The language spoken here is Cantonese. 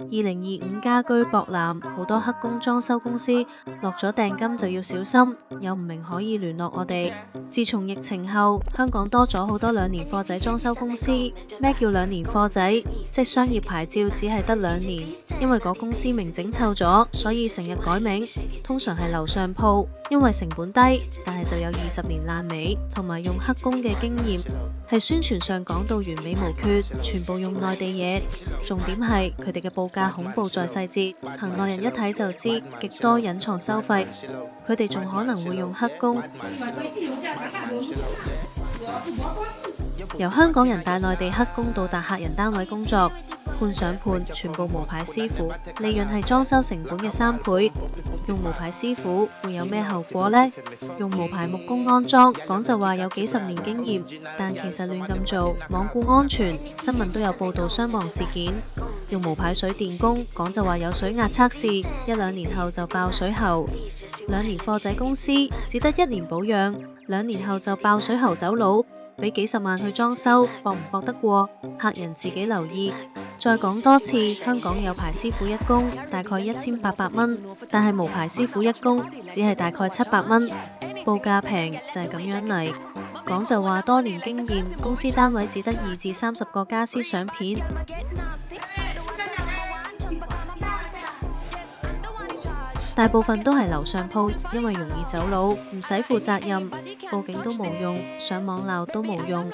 2025家居博覽好多黑工裝修公司落咗訂金就要小心，有唔明可以聯絡我哋。自從疫情後，香港多咗好多2年貨仔裝修公司。咩叫2年貨仔？即商業牌照只係得2年，因為嗰公司名整臭咗，所以成日改名。通常係樓上鋪，因為成本低，但係就有20年爛尾，同埋用黑工嘅經驗。係宣傳上講到完美無缺，全部用內地嘢。重點係佢哋嘅報價恐怖在細節，行內人一睇就知極多隱藏收費。佢哋仲可能會用黑工。由香港人帶內地黑工到達客人單位工作，判上判，全部無牌師傅，利潤係裝修成本嘅3倍。用無牌師傅會有咩後果呢？用無牌木工安裝，講就話有幾10年經驗，但其實亂咁做，罔顧安全，新聞都有報道傷亡事件。用無牌水電工，講就話有水壓測試，1-2年後就爆水喉。2年貨仔公司只得1年保養，2年後就爆水喉走佬，俾幾十萬去裝修，搏唔搏得過？客人自己留意。再講多次，香港有牌師傅一工大概1800蚊，但係無牌師傅一工只係大概700蚊，報價平就係咁樣嚟。講就話多年經驗，公司單位只得20至30個家私相片。大部分都係樓上鋪，因為容易走佬，唔使負責任，報警都冇用，上網鬧都冇用。